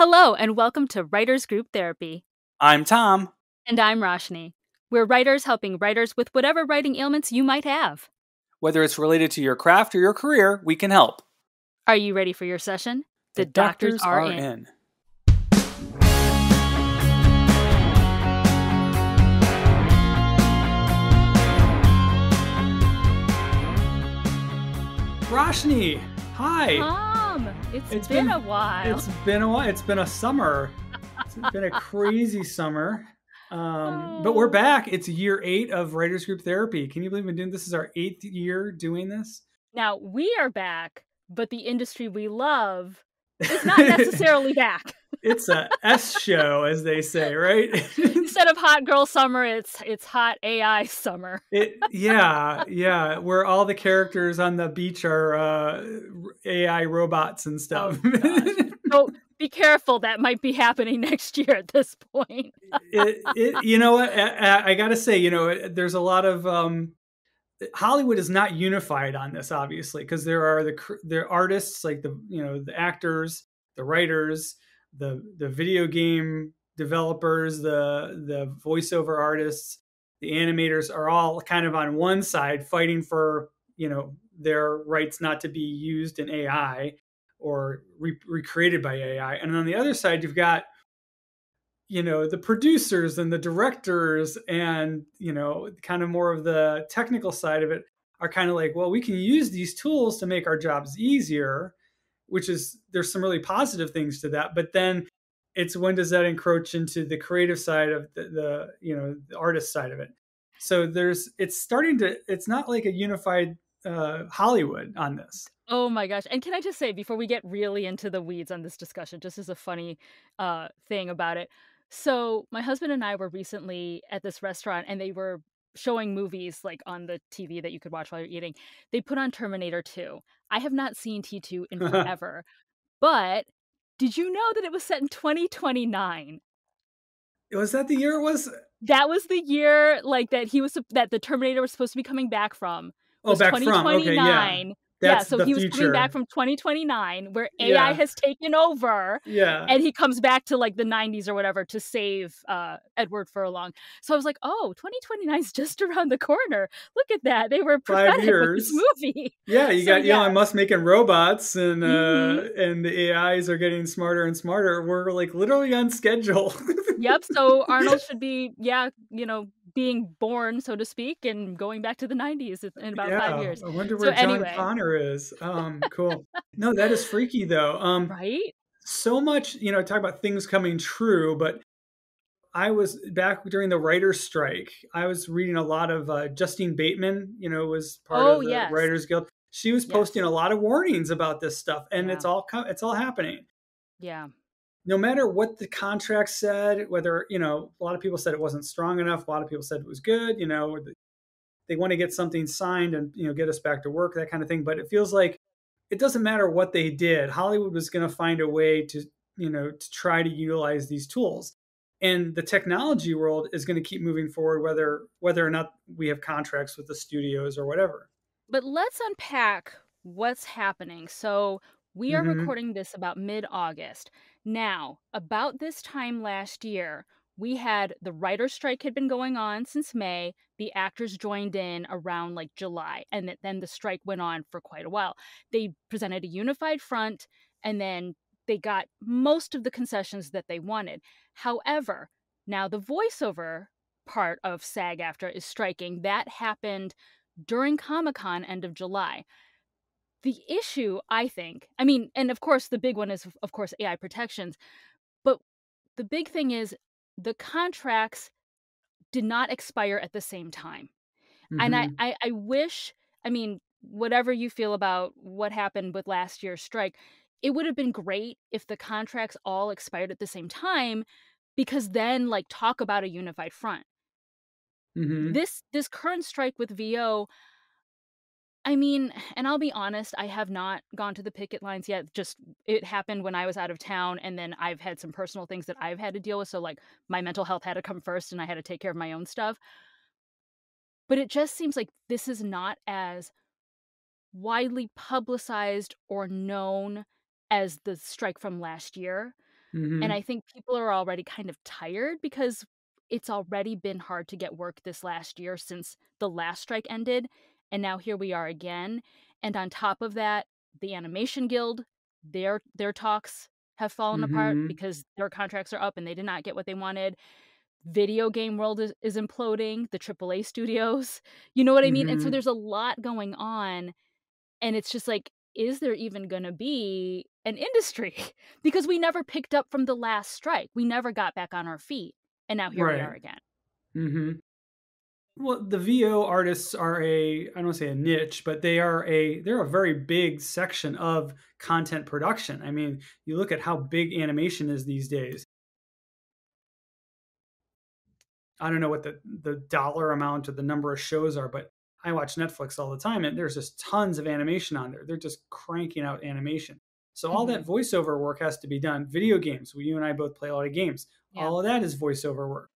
Hello, and welcome to Writers Group Therapy. I'm Tom. And I'm Roshni. We're writers helping writers with whatever writing ailments you might have. Whether it's related to your craft or your career, we can help. Are you ready for your session? The doctors are in. Roshni, hi. Tom, it's been a while. It's been a while. It's been a summer. It's been a crazy summer. But we're back. It's year 8 of Writers Group Therapy. Can you believe we've been doing this? This is our 8th year doing this. Now, we are back, but the industry we love is not necessarily back. It's a S show, as they say, right? Instead of hot girl summer, it's hot AI summer. Yeah. Where all the characters on the beach are AI robots and stuff. So be careful. That might be happening next year at this point. You know what? I got to say, there's a lot of Hollywood is not unified on this, obviously, because there are the artists, like the actors, the writers, the video game developers, the voiceover artists, the animators are all kind of on one side fighting for their rights not to be used in AI or recreated by AI, and on the other side you've got the producers and the directors and kind of more of the technical side of it are kind of like, well, we can use these tools to make our jobs easier, which is, there's some really positive things to that, but then it's, when does that encroach into the creative side of the artist side of it? So it's not like a unified Hollywood on this. Oh my gosh. And can I just say, before we get really into the weeds on this discussion, just as a funny thing about it. So my husband and I were recently at this restaurant and they were showing movies like on the TV that you could watch while you're eating. They put on Terminator 2. I have not seen T2 in forever. But did you know that it was set in 2029? Was that the year it was? That was the year that the Terminator was supposed to be coming back from. Oh, back from. Okay, yeah. So he was coming back from 2029, where AI has taken over. Yeah. And he comes back to like the 90s or whatever to save Edward Furlong. So I was like, oh, 2029 is just around the corner. Look at that. They were prophetic with this movie. Yeah, you got Elon Musk making robots and and the AIs are getting smarter and smarter. We're like literally on schedule. Yep. So Arnold should be, being born, so to speak, and going back to the 90s in about 5 years. I wonder where John Connor is. Cool. No, that is freaky though. Right? So much, talk about things coming true, but I was back during the writer's strike. I was reading a lot of Justine Bateman, was part of the Writers Guild. She was posting a lot of warnings about this stuff, and it's all happening. Yeah. No matter what the contract said, whether, a lot of people said it wasn't strong enough. A lot of people said it was good, they want to get something signed and, get us back to work, that kind of thing. But it feels like it doesn't matter what they did. Hollywood was going to find a way to, to try to utilize these tools. And the technology world is going to keep moving forward, whether or not we have contracts with the studios or whatever. But let's unpack what's happening. So we are recording this about mid-August. Now, about this time last year, we had the writer's strike had been going on since May. The actors joined in around like July, and then the strike went on for quite a while. They presented a unified front, and then they got most of the concessions that they wanted. However, now the voiceover part of SAG-AFTRA is striking. That happened during Comic-Con end of July. The issue, I think, and of course the big one is, of course, AI protections, but the big thing is the contracts did not expire at the same time. And I wish, whatever you feel about what happened with last year's strike, it would have been great if the contracts all expired at the same time, because then talk about a unified front. This current strike with VO, and I'll be honest, I have not gone to the picket lines yet. Just, it happened when I was out of town, and then I've had some personal things that I've had to deal with. So my mental health had to come first, and I had to take care of my own stuff. But it just seems like this is not as widely publicized or known as the strike from last year. And Mhm. I think people are already kind of tired because it's already been hard to get work this last year since the last strike ended, and now here we are again. And on top of that, the Animation Guild, their talks have fallen apart Mhm. because their contracts are up and they did not get what they wanted. Video game world is imploding, the AAA studios, you know what I mean? And so Mhm. there's a lot going on, and it's just like, is there even gonna be an industry? Because we never picked up from the last strike. We never got back on our feet, and now here we Right. are again. Mhm. Well, the VO artists are I don't wanna say a niche, but they're a very big section of content production. I mean, you look at how big animation is these days. I don't know what the dollar amount or the number of shows are, but I watch Netflix all the time and there's just tons of animation on there. They're just cranking out animation. So all that Mhm. voiceover work has to be done. Video games, you and I both play a lot of games. Yeah. All of that is voiceover work.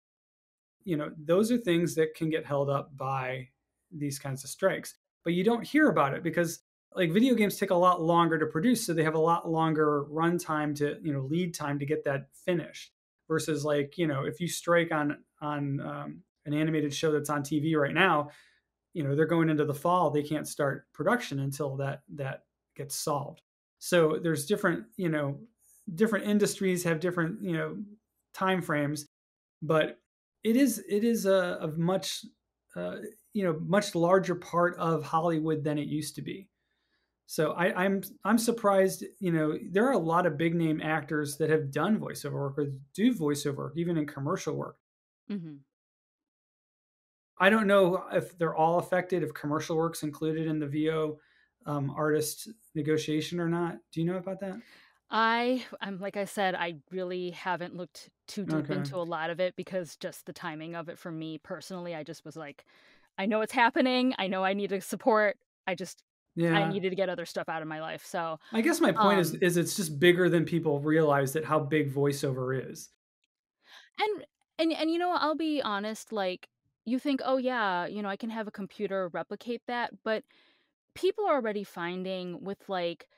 Those are things that can get held up by these kinds of strikes. But you don't hear about it because like video games take a lot longer to produce, so they have a lot longer run time to, lead time to get that finished. Versus like, if you strike on an animated show that's on TV right now, they're going into the fall, they can't start production until that gets solved. So there's different industries have different, time frames, but it is a much uh, much larger part of Hollywood than it used to be. So I'm surprised. There are a lot of big name actors that have done voiceover work or do voiceover work, even in commercial work. Mhm. I don't know if they're all affected, if commercial work's included in the VO artist negotiation or not. Do you know about that? I'm like I said, I really haven't looked too deep Okay. into a lot of it because just the timing of it for me personally, I just was like, I know it's happening. I know I need to support. I Yeah. needed to get other stuff out of my life. So, I guess my point is um is it's just bigger than people realize that how big voiceover is. And and I'll be honest, like, you think, "Oh, yeah, I can have a computer replicate that," but people are already finding with, like,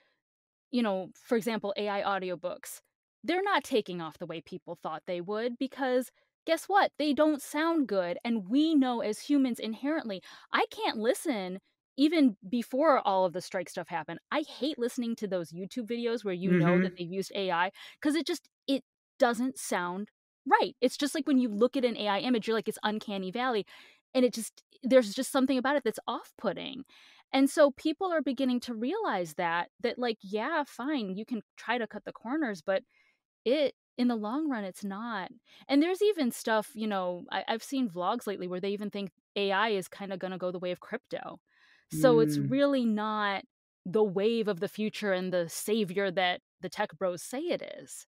for example, AI audiobooks, they're not taking off the way people thought they would because guess what? They don't sound good, and we know as humans inherently I can't listen even before all of the strike stuff happened. I hate listening to those YouTube videos where you know that Mhm. they've used AI because it doesn't sound right. It's just like when you look at an AI image, you're like, "It's uncanny valley," and there's just something about it that's off-putting. And so people are beginning to realize that like, yeah, fine, you can try to cut the corners, but it in the long run, it's not. And there's even stuff, I've seen vlogs lately where they even think AI is kind of going to go the way of crypto. So it's Mm. really not the wave of the future and the savior that the tech bros say it is.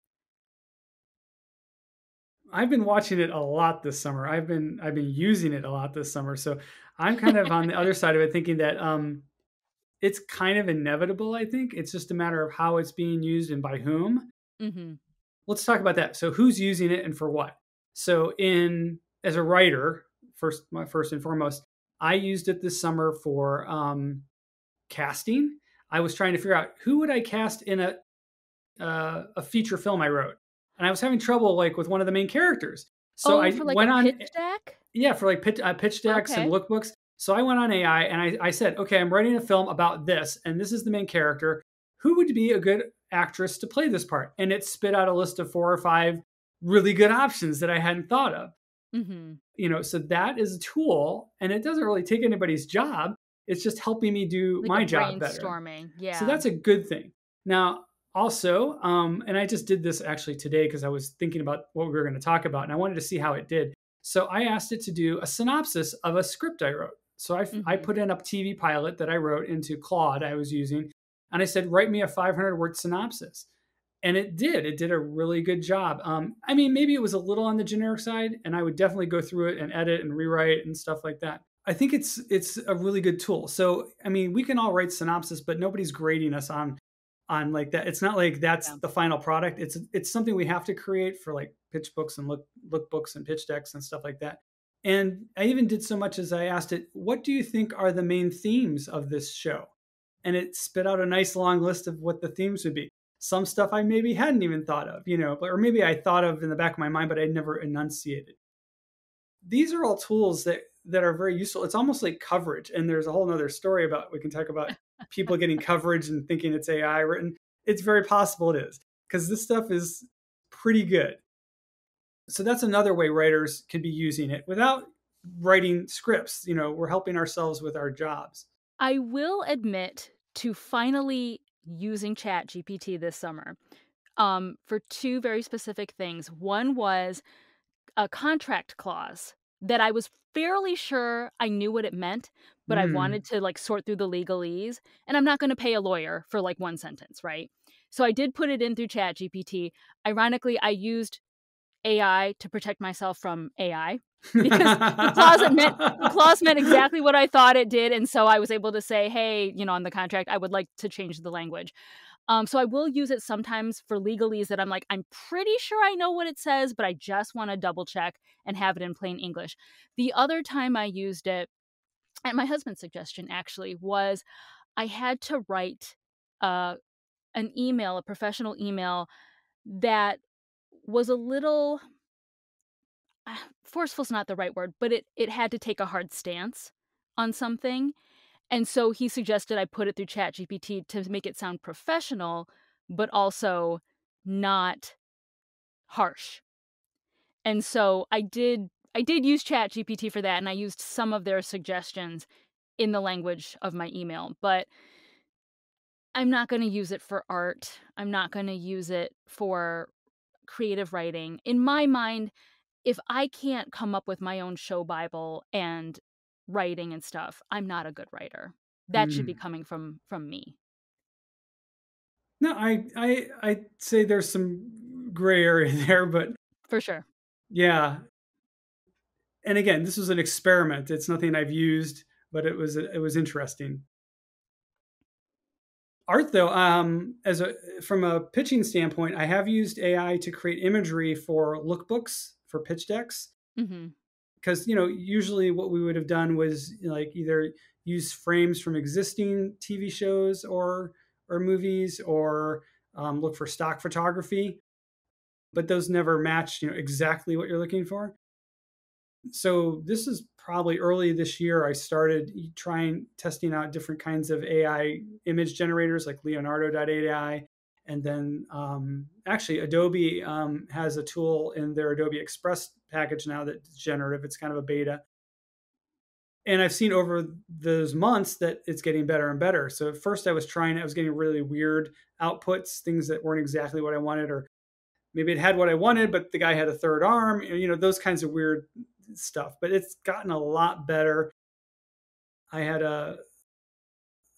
I've been watching it a lot this summer. I've been using it a lot this summer. So I'm kind of on the other side of it thinking that it's kind of inevitable, I think. It's just a matter of how it's being used and by whom. Mhm. Let's talk about that. So who's using it and for what? So in as a writer, first and foremost, I used it this summer for casting. I was trying to figure out who would I cast in a feature film I wrote, and I was having trouble like with one of the main characters. So Oh, I for like a went on, pitch deck? yeah, for like pitch decks and Okay. lookbooks. So I went on AI and I said, okay, I'm writing a film about this, and this is the main character. Who would be a good actress to play this part? And it spit out a list of 4 or 5 really good options that I hadn't thought of. Mhm. So that is a tool, and it doesn't really take anybody's job. It's just helping me do Like a my job better. brainstorming. So Yeah. that's a good thing. Now, also, and I just did this actually today because I was thinking about what we were going to talk about and I wanted to see how it did. So I asked it to do a synopsis of a script I wrote. So I Mhm. put in a TV pilot that I wrote into Claude I was using, and I said, write me a 500-word synopsis. And it did. It did a really good job. I mean, maybe it was a little on the generic side, and I would definitely go through it and edit and rewrite and stuff like that. I think it's a really good tool. So I mean, we can all write synopsis, but nobody's grading us on like that. It's not like that's Yeah. the final product. It's something we have to create for like pitch books and look books and pitch decks and stuff like that. And I even did so much as I asked it, "What do you think are the main themes of this show?" And it spit out a nice long list of what the themes would be. some stuff I maybe hadn't even thought of, but or maybe I thought of in the back of my mind, but I never enunciated. These are all tools that are very useful. It's almost like coverage. And there's a whole nother story about we can talk about people getting coverage and thinking it's AI written. It's very possible it is, because this stuff is pretty good. So that's another way writers can be using it without writing scripts. We're helping ourselves with our jobs. I will admit to finally using ChatGPT this summer, for two very specific things. One was a contract clause that I was fairly sure I knew what it meant, but I Mm. wanted to, like, sort through the legalese, and I'm not gonna pay a lawyer for, like, one sentence, right? So I did put it in through ChatGPT. Ironically, I used AI to protect myself from AI because the clause meant exactly what I thought it did, and so I was able to say, "Hey, on the contract, I would like to change the language." So I will use it sometimes for legalese that I'm like, I'm pretty sure I know what it says, but I just wanna double check and have it in plain English. The other time I used it, at my husband's suggestion actually, was I had to write, uh, a professional email that was a little forceful's not the right word, but it had to take a hard stance on something, and so he suggested I put it through ChatGPT to make it sound professional, but also not harsh. And so I did use ChatGPT for that, and I used some of their suggestions in the language of my email, but I'm not gonna use it for art. I'm not gonna use it for creative writing. In my mind, if I can't come up with my own show bible and writing and stuff, I'm not a good writer. That should be Mm. coming from me, No, I say there's some gray area there, but for sure. yeah. And again, this was an experiment. It's nothing I've used, but it was interesting. Art though, as a from a pitching standpoint, I have used AI to create imagery for lookbooks for pitch decks, Mhm. because usually what we would have done was like either use frames from existing TV shows or movies, or look for stock photography, but those never matched exactly what you're looking for. So this is probably early this year. I started trying testing out different kinds of AI image generators like Leonardo.ai. And then actually Adobe has a tool in their Adobe Express package now that's generative. It's kind of a beta. And I've seen over those months that it's getting better and better. So at first I was getting really weird outputs, things that weren't exactly what I wanted, or maybe it had what I wanted, but the guy had a third arm, those kinds of weird stuff. But it's gotten a lot better. I had a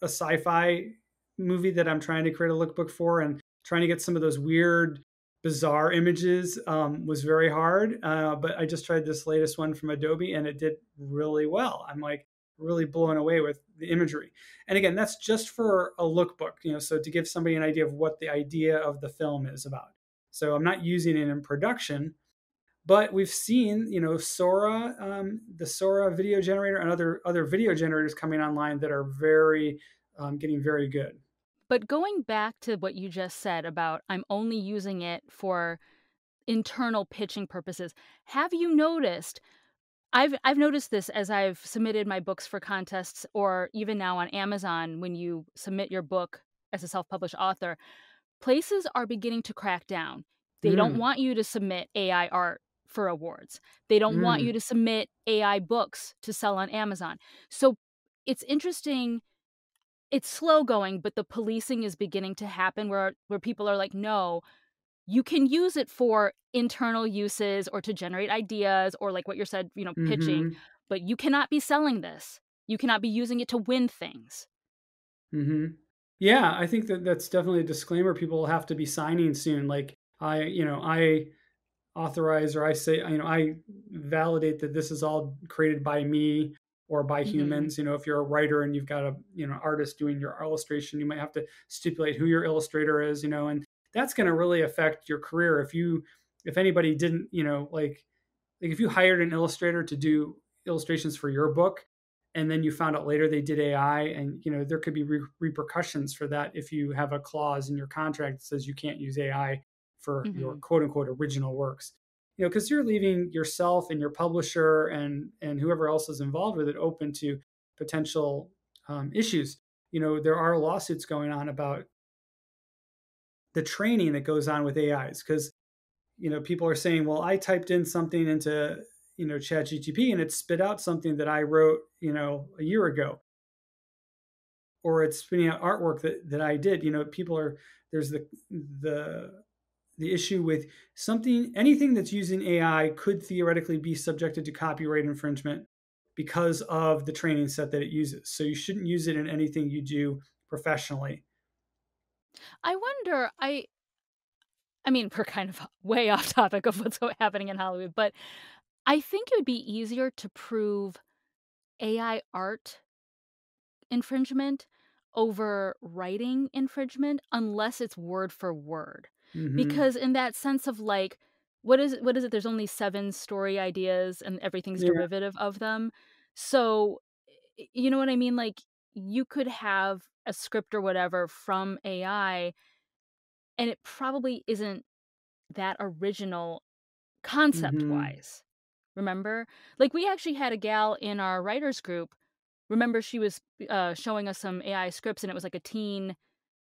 sci-fi movie that I'm trying to create a lookbook for, and trying to get some of those weird, bizarre images was very hard. But I just tried this latest one from Adobe, and it did really well. I'm like really blown away with the imagery. And again, that's just for a lookbook, so to give somebody an idea of what the idea of the film is about. So I'm not using it in production, but we've seen, Sora, the Sora video generator, and other video generators coming online that are very getting very good. But going back to what you just said about I'm only using it for internal pitching purposes, have you noticed I've noticed this as I've submitted my books for contests, or even now on Amazon when you submit your book as a self-published author, places are beginning to crack down. They don't Mm, want you to submit AI art for awards. They don't want you mm, to submit AI books to sell on Amazon. So it's interesting. It's slow going, but the policing is beginning to happen where people are like, "No, you can use it for internal uses or to generate ideas or like what you said, pitching, mm-hmm, but you cannot be selling this. You cannot be using it to win things." mm-hmm. Yeah, I think that that's definitely a disclaimer people will have to be signing soon. Like I authorize, or I say, I validate that this is all created by me or by Mhm. humans. If you're a writer and you've got a, artist doing your illustration, you might have to stipulate who your illustrator is, and that's going to really affect your career. If anybody didn't, like if you hired an illustrator to do illustrations for your book and then you found out later they did AI, and there could be repercussions for that if you have a clause in your contract that says you can't use AI for your Mhm. quote unquote original works. Because you're leaving yourself and your publisher and whoever else is involved with it open to potential issues. There are lawsuits going on about the training that goes on with AIs, because people are saying, well, I typed in something into ChatGTP and it spit out something that I wrote a year ago, or it's spitting out artwork that I did. People are there's the the issue with anything that's using AI could theoretically be subjected to copyright infringement because of the training set that it uses. So you shouldn't use it in anything you do professionally. I wonder, I mean, we're kind of way off topic of what's happening in Hollywood, but I think it would be easier to prove AI art infringement over writing infringement unless it's word for word. Hmm. Because in that sense of like, what is it? There's only 7 story ideas and everything's Yeah. derivative of them. So, you know what I mean? Like, you could have a script or whatever from AI, and it probably isn't that original Hmm. concept-wise. Remember? Like, we actually had a gal in our writers group. Remember she was, showing us some AI scripts, and it was like a teen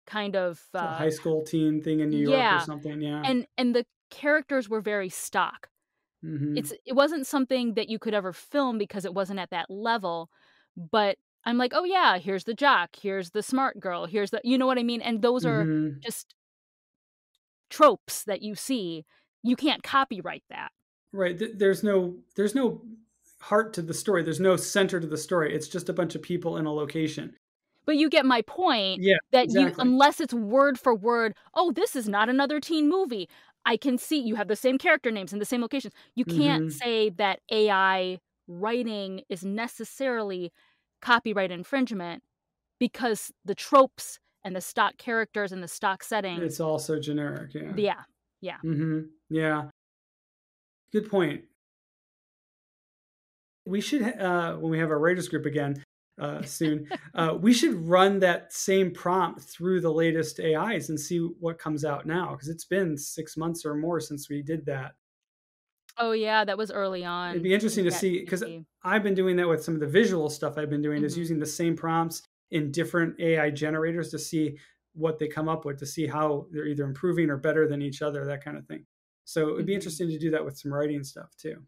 kind of, It's a high school teen thing in New York or yeah, something. Yeah. and the characters were very stock. Hmm. It wasn't something that you could ever film because it wasn't at that level, but I'm like, "Oh, yeah, here's the jock, here's the smart girl, here's the" you know what I mean? And those are Hmm. just tropes that you see. You can't copyright that. Right. There's no heart to the story. There's no center to the story. It's just a bunch of people in a location. But you get my point Yeah, that you exactly. unless it's word for word, "Oh, this is not another teen movie." I can see you have the same character names and the same locations. You can't Hmm. say that AI writing is necessarily copyright infringement because the tropes and the stock characters and the stock settings. It's all so generic. Yeah. Yeah. Yeah. Yeah. Good point. We should, when we have our writers group again soon, we should run that same prompt through the latest AIs and see what comes out now, because it's been 6 months or more since we did that. Oh, yeah, that was early It'd on be in interesting to see, because ChatGPT. I've been doing that with some of the visual stuff I've been doing, is Mhm. using the same prompts in different AI generators to see what they come up with, to see how they're either improving or better than each other, that kind of thing. So it'd be Mhm. interesting to do that with some writing stuff too.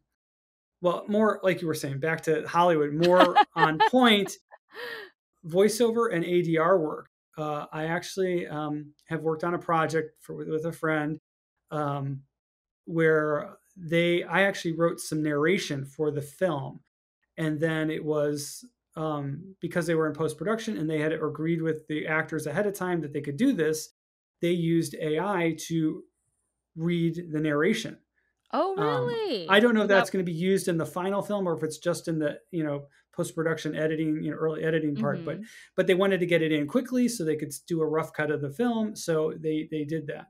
Well, more like you were saying, back to Hollywood, more on point, voiceover and ADR work. I actually have worked on a project with a friend, um, where I actually wrote some narration for the film, and then it was, because they were in post production and they had agreed with the actors ahead of time that they could do this. They used AI to read the narration. Oh, I really? don't know if So that that's going to be used in the final film or if it's just in the post production editing, early editing part. But Mhm. they wanted to get it in quickly so they could do a rough cut of the film. So they did that.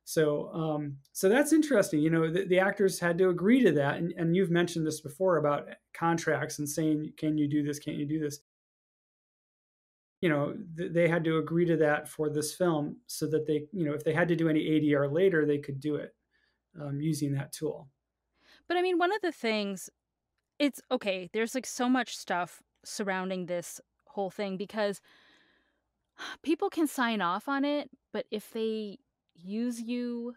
So that's interesting. The actors had to agree to that, and you've mentioned this before about contracts and saying, can you do this? Can't you do this? They had to agree to that for this film so that they, if they had to do any ADR later, they could do it using that tool. but I mean, one of the things it's okay, there's, like, so much stuff surrounding this whole thing because people can sign off on it, but if they use you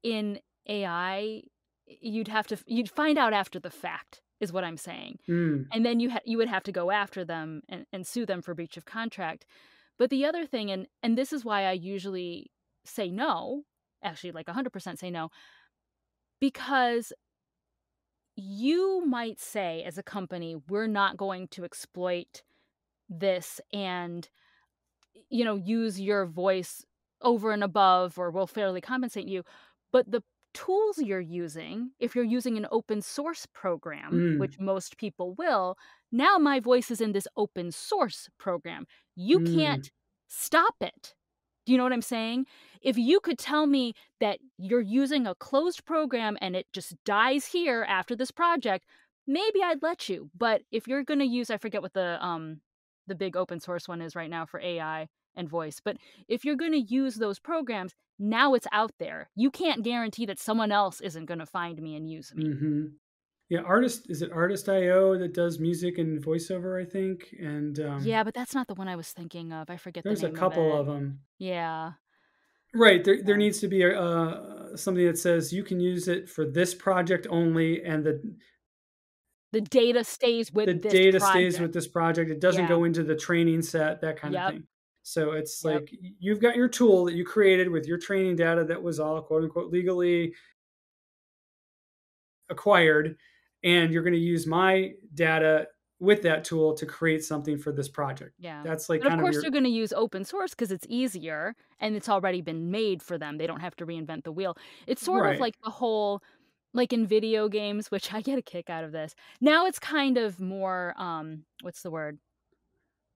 in AI, you'd find out after the fact, is what I'm saying. Mm, And then you would have to go after them and sue them for breach of contract. But the other thing, and this is why I usually say no, actually, like, 100% say no, because you might say as a company, "We're not going to exploit this and, use your voice over and above, or we'll fairly compensate you." But the tools you're using, if you're using an open source program, which mm, most people will, now my voice is in this open source program. You mm, can't stop it. Do you know what I'm saying? If you could tell me that you're using a closed program and it just dies here after this project, maybe I'd let you, but if you're gonna use I forget what the big open source one is right now for AI and voice, but if you're gonna use those programs, now it's out there. You can't guarantee that someone else isn't gonna find me and use me. Mhm. Yeah, Artist is it Artist.io that does music and voiceover, I think? And, Yeah, but that's not the one I was thinking of, I forget the there's a name of couple it. of them. Yeah, Right, there so needs to be something that says you can use it for this project only, and the data stays the with this data stays project. with this project. It doesn't Yeah. go into the training set, that kind of Yep, thing. So it's yep, like you've got your tool that you created with your training data that was all quote unquote legally acquired, and you're going to use my data with that tool to create something for this project. yeah. That's like But of kind of course, your you're gonna use open source because it's easier and it's already been made for them, they don't have to reinvent the wheel. It's sort of right. like the whole like in video games, which I get a kick out of this. Now it's kind of more, what's the word?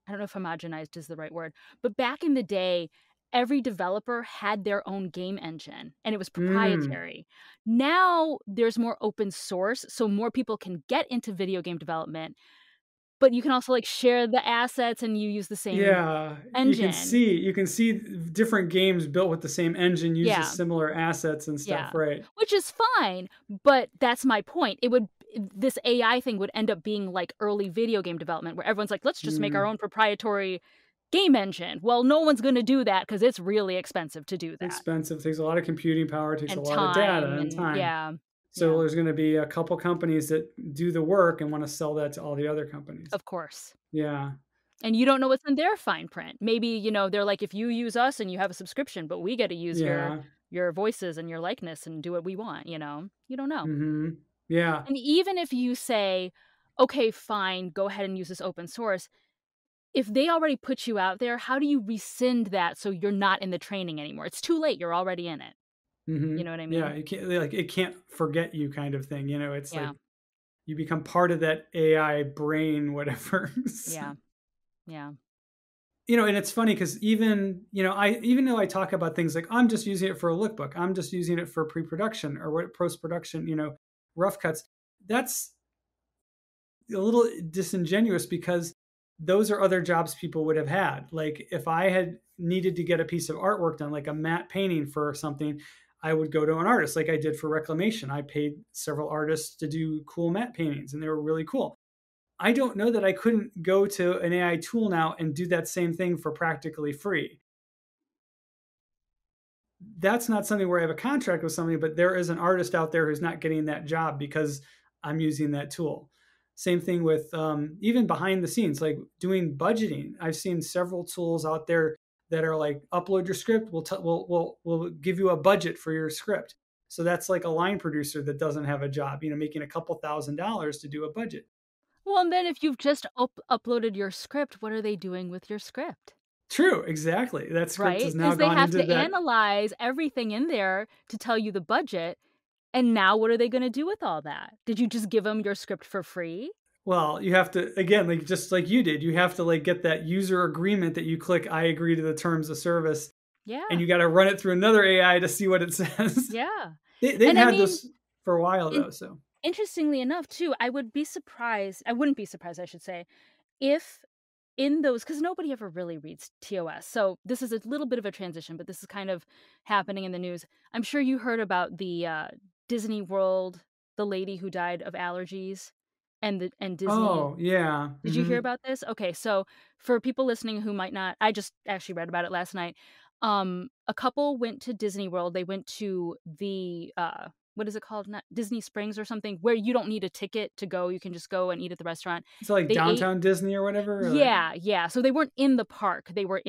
I don't know if homogenized is the right word, but back in the day, every developer had their own game engine and it was Mm, proprietary. Now there's more open source, so more people can get into video game development, but you can also like share the assets and you use the same yeah, engine. you can see different games built with the same engine uses Yeah. similar assets and stuff, Yeah, right? which is fine, but that's my point. This AI thing would end up being like early video game development where everyone's like, "Let's just make our Mm, own proprietary game engine." Well, no one's gonna do that because it's really expensive to do that, expensive, takes a lot of computing power, takes a and lot of data time, and and time. yeah, So yeah, there's going to be a couple companies that do the work and want to sell that to all the other companies. of course. Yeah. And you don't know what's in their fine print. Maybe, they're like, "If you use us and you have a subscription, but we get to use Yeah. your voices and your likeness and do what we want," you know? You don't know. Mhm. Yeah. And even if you say, "Okay, fine, go ahead and use this open source," if they already put you out there, how do you rescind that so you're not in the training anymore? It's too late, you're already in it. You Mhm. know what I Yeah, mean? you can't like, it can't forget you kind of thing, it's Yeah, like you become part of that AI brain, whatever. So, yeah, yeah. and it's funny because even though I talk about things like, "I'm just using it for a lookbook, I'm just using it for pre-production or what post-production, rough cuts," that's a little disingenuous because those are other jobs people would have had. Like if I had needed to get a piece of artwork done, like a matte painting for something, I would go to an artist like I did for reclamation. I paid several artists to do cool matte paintings and they were really cool. I don't know that I couldn't go to an AI tool now and do that same thing for practically free. That's not something where I have a contract with somebody, but there is an artist out there who's not getting that job because I'm using that tool. Same thing with even behind the scenes, like doing budgeting. I've seen several tools out there that are like, upload your script. We'll give you a budget for your script. So that's like a line producer that doesn't have a job, making a couple $1,000s to do a budget. Well, and then if you've just uploaded your script, what are they doing with your script? True, exactly. That script has Right? now Because they gone have into to that. analyze everything in there to tell you the budget, and now what are they gonna do with all that? Did you just give them your script for free? Well, you have to again, like just like you did, you have to like get that user agreement that you click I agree to the terms of service and Yeah, you got to run it through another AI to see what it says. yeah. They've And I had mean, this for a while in though, so. interestingly enough too, I wouldn't be surprised, I should say, if in those because nobody ever really reads TOS, so this is a little bit of a transition, but this is kind of happening in the news. I'm sure you heard about Disney World, the lady who died of allergies, and Disney. Oh, yeah. Did you hear Mhm. about this? Okay, so for people listening who might not, I just actually read about it last night. A couple went to Disney World. They went to what is it called? Not Disney Springs or something, where you don't need a ticket to go. You can just go and eat at the restaurant. It's like They ate. Downtown Disney or whatever, or like. Yeah, yeah. So they weren't in the park. They were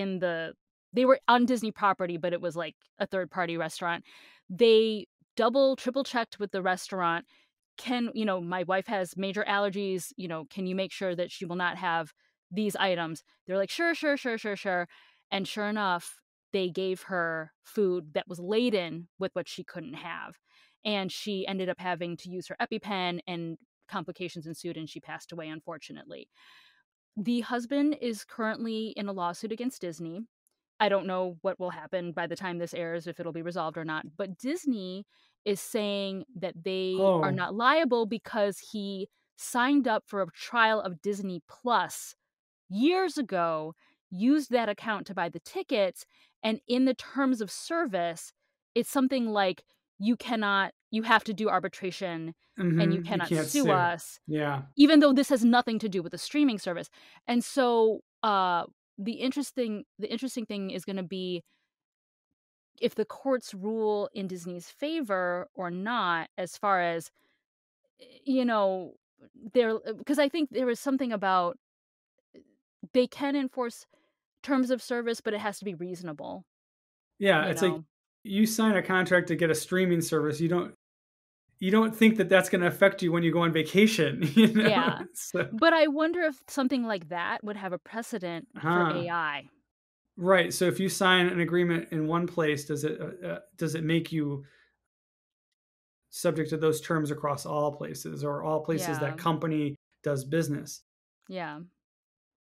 on Disney property, but it was like a third party restaurant. They double, triple checked with the restaurant. My wife has major allergies, can you make sure that she will not have these items? They're like, sure, sure, sure, sure, sure. And sure enough, they gave her food that was laden with what she couldn't have. And she ended up having to use her EpiPen and complications ensued and she passed away, unfortunately. The husband is currently in a lawsuit against Disney. I don't know what will happen by the time this airs, if it'll be resolved or not, but Disney is saying that they are Oh, not liable because he signed up for a trial of Disney Plus years ago, used that account to buy the tickets, and in the terms of service, it's something like you have to do arbitration and you Mhm. You cannot can't sue sue. us, Yeah. even though this has nothing to do with the streaming service. And so, the interesting thing is gonna be if the courts rule in Disney's favor or not, as far as, you know, there because I think there was something about they can enforce terms of service, but it has to be reasonable, Yeah, you it's like know? you sign a contract to get a streaming service, you don't think that that's gonna affect you when you go on vacation, you know? Yeah. So But I wonder if something like that would have a precedent for huh. AI. Right, so if you sign an agreement in one place, does it make you subject to those terms across all places or all places that Yeah. company does business? Yeah.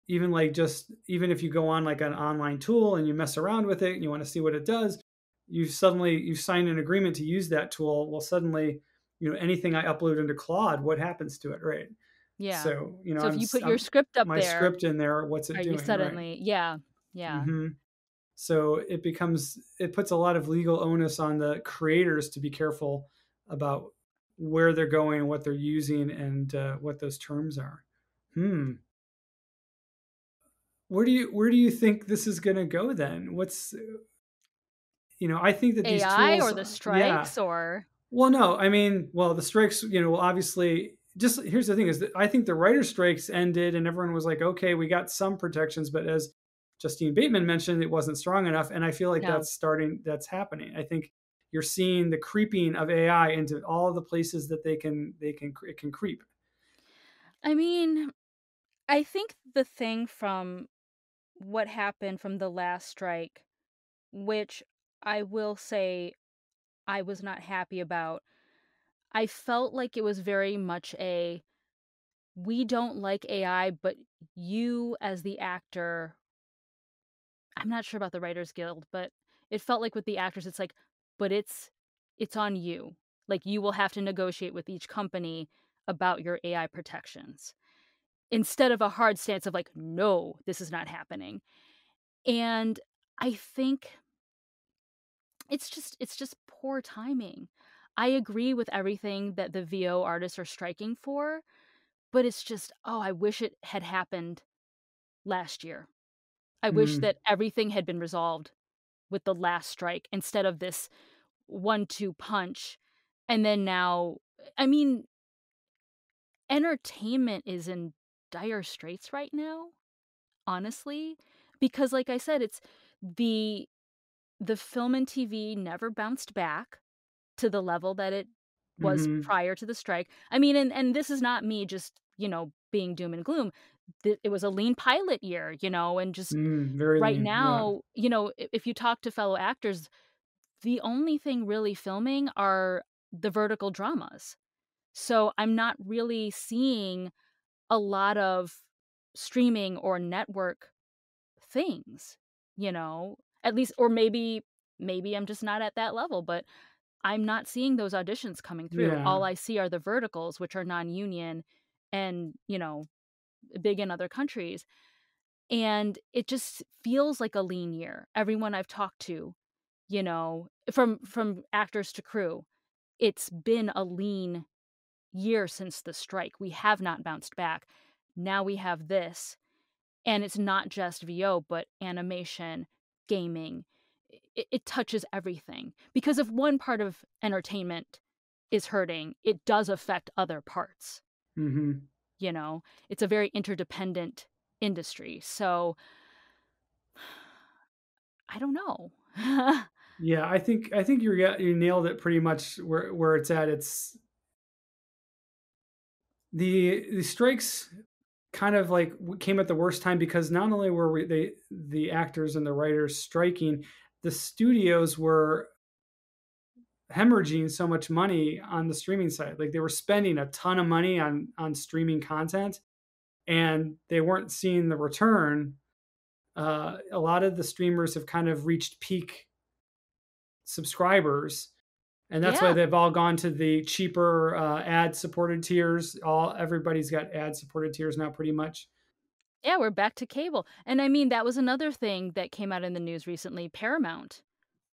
Even like just even if you go on like an online tool and you mess around with it and you want to see what it does, you sign an agreement to use that tool. Well, suddenly, anything I upload into Claude, what happens to it, right? Yeah. So, So if you put your I'm script up my there, script in there, what's it are you doing, right? suddenly yeah. Yeah. hmm So it puts a lot of legal onus on the creators to be careful about where they're going, what they're using, and what those terms are. Hmm. Where do you think this is going to go then? I think that these AI tools, or the yeah. strikes or Well, no, I mean, well, the strikes, will obviously just here's the thing is that I think the writer strikes ended and everyone was like, okay, we got some protections, but as Justine Bateman mentioned, it wasn't strong enough. And I feel like no. that's happening. I think you're seeing the creeping of AI into all the places that it can creep. I mean, I think the thing from what happened from the last strike, which I will say I was not happy about, I felt like it was very much a we don't like AI, but you as the actor, I'm not sure about the Writers Guild, but it felt like with the actors, it's like, but it's on you. Like you will have to negotiate with each company about your AI protections instead of a hard stance of like, no, this is not happening. And I think it's just poor timing. I agree with everything that the VO artists are striking for, but it's just, oh, I wish it had happened last year. I wish Mm, that everything had been resolved with the last strike instead of this 1-2 punch. And then now, I mean, entertainment is in dire straits right now, honestly, because like I said, it's the the film and TV never bounced back to the level that it was hmm prior to the strike. I mean, and this is not me just, being doom and gloom. It was a lean pilot year, and just very right lean. Yeah. now, if you talk to fellow actors, the only thing really filming are the vertical dramas. So I'm not really seeing a lot of streaming or network things, at least, or maybe I'm just not at that level, but I'm not seeing those auditions coming through. Yeah. All I see are the verticals, which are non-union and, big in other countries. And it just feels like a lean year. Everyone I've talked to, from actors to crew, it's been a lean year since the strike. We have not bounced back. Now we have this, and it's not just VO, but animation, gaming. It touches everything. Because if one part of entertainment is hurting, it does affect other parts, hmm you know? It's a very interdependent industry. So, I don't know. Yeah, I think you nailed it pretty much where it's at. It's the strikes kind of like came at the worst time because not only were the actors and the writers striking, the studios were hemorrhaging so much money on the streaming side. Like they were spending a ton of money on streaming content and they weren't seeing the return. A lot of the streamers have kind of reached peak subscribers And that's why Yeah. they've all gone to the cheaper ad supported tiers. All Everybody's got ad supported tiers now, pretty much. Yeah, we're back to cable. And I mean, that was another thing that came out in the news recently, Paramount,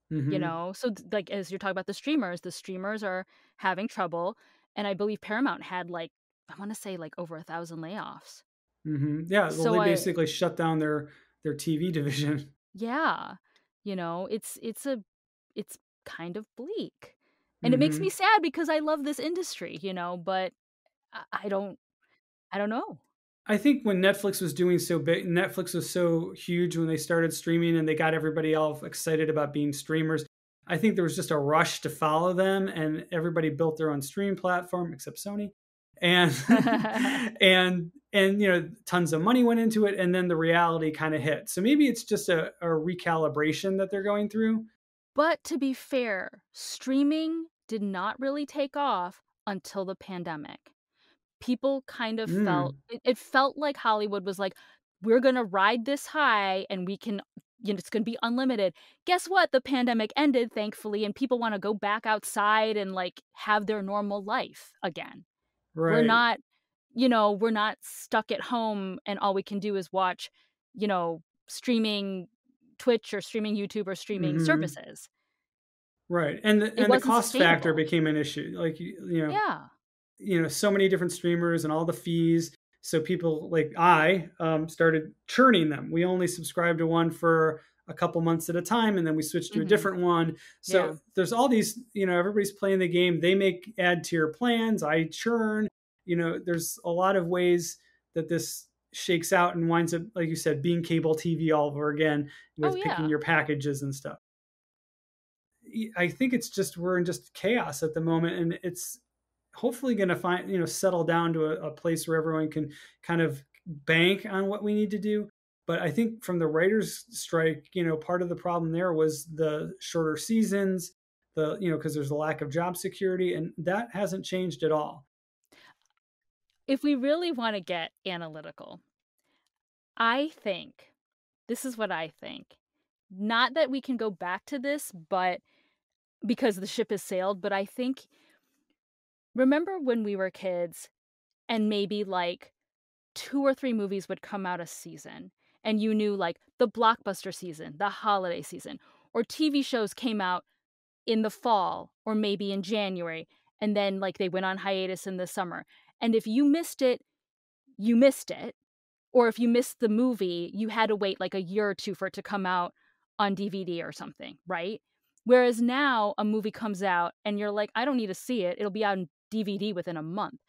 you Hmm. know? So, like, as you're talking about the streamers are having trouble, and I believe Paramount had, like, I wanna say, like, over 1,000 layoffs. Hmm. Yeah. Well, So they I basically shut down their TV division. Yeah, you know, it's kind of bleak. And it makes me Hmm. sad because I love this industry, but I I don't know. I think when Netflix was doing so big, Netflix was so huge when they started streaming and they got everybody all excited about being streamers. I think there was just a rush to follow them, and everybody built their own stream platform except Sony. And tons of money went into it, and then the reality kind of hit. So maybe it's just a recalibration that they're going through. But to be fair, streaming did not really take off until the pandemic. People kind of felt Mm, it felt like Hollywood was like, "We're gonna ride this high and we can it's gonna be unlimited." Guess what? The pandemic ended, thankfully, and people wanna go back outside and, like, have their normal life again. We're right. not we're not stuck at home and all we can do is watch, streaming Twitch or streaming YouTube or streaming Hmm. services. Right. And the, It and the wasn't cost factor sustainable. became an issue. Like Yeah. so many different streamers and all the fees. So people like I started churning them. We only subscribed to one for a couple months at a time, and then we switched to a Mhm. different one. So Yeah. there's all these, everybody's playing the game. They make ad tier plans. I churn. There's a lot of ways that this shakes out and winds up, like you said, being cable TV all over again Oh, with picking yeah. your packages and stuff. I think it's just we're in just chaos at the moment, and it's hopefully going to find settle down to a place where everyone can kind of bank on what we need to do. But I think from the writers' strike, part of the problem there was the shorter seasons, because there's a lack of job security, and that hasn't changed at all. If we really wanna get analytical, I think this is what I think. Not that we can go back to this, but because the ship has sailed, but I think remember when we were kids and maybe, like, 2 or 3 movies would come out a season, and you knew, like, the blockbuster season, the holiday season, or TV shows came out in the fall or maybe in January, and then, like, they went on hiatus in the summer, and if you missed it, you missed it, or if you missed the movie, you had to wait, like, a year or 2 for it to come out on DVD or something, right? Whereas now, a movie comes out and you're like, "I don't need to see it, it'll be out on DVD within a month."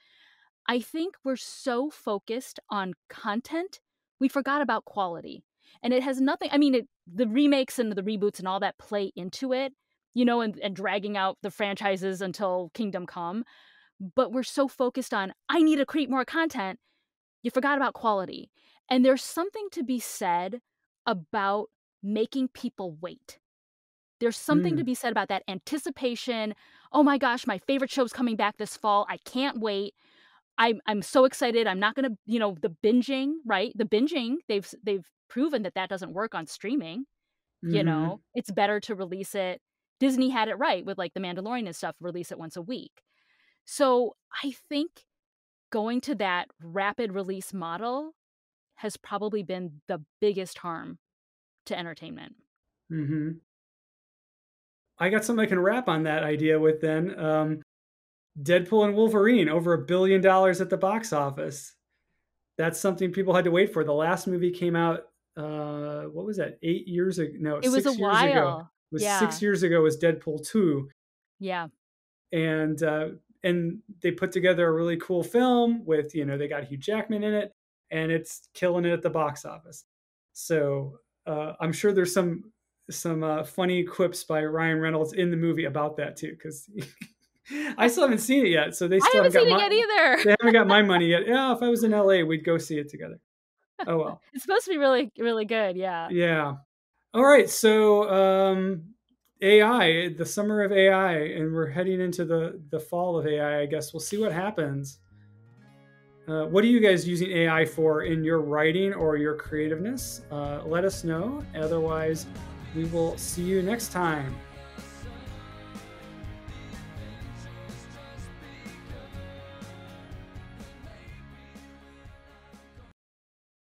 I think we're so focused on content, we forgot about quality. And it has nothing I mean, the remakes and the reboots and all that play into it, and dragging out the franchises until Kingdom Come, but we're so focused on, "I need to create more content," you forgot about quality. And there's something to be said about making people wait. There's something to Mm, be said about that anticipation, "Oh my gosh, my favorite show's coming back this fall, I can't wait." I'm so excited. I'm not gonna the binging, right? The binging, they've proven that that doesn't work on streaming, hmm. It's better to release it Disney had it right with, like, The Mandalorian and stuff, release it once a week. So, I think going to that rapid release model has probably been the biggest harm to entertainment. Hmm. I got something I can wrap on that idea with then. Deadpool and Wolverine over $1 billion at the box office. That's something people had to wait for. The last movie came out, what was that? 8 years ago? No, It was a 6 years ago. while. It was Yeah, 6 years ago. Was Deadpool 2, yeah. and they put together a really cool film with they got Hugh Jackman in it, and it's killing it at the box office. So I'm sure there's some funny quips by Ryan Reynolds in the movie about that too, because I still haven't seen it yet. So they I still haven't haven't got seen it my yet either. they haven't got my money yet. Yeah, if I was in LA, we'd go see it together. Oh well. It's supposed to be really, really good, yeah. Yeah. All right. So AI, the summer of AI, and we're heading into the fall of AI. I guess we'll see what happens. What are you guys using AI for in your writing or your creativeness? Let us know. Otherwise, we will see you next time.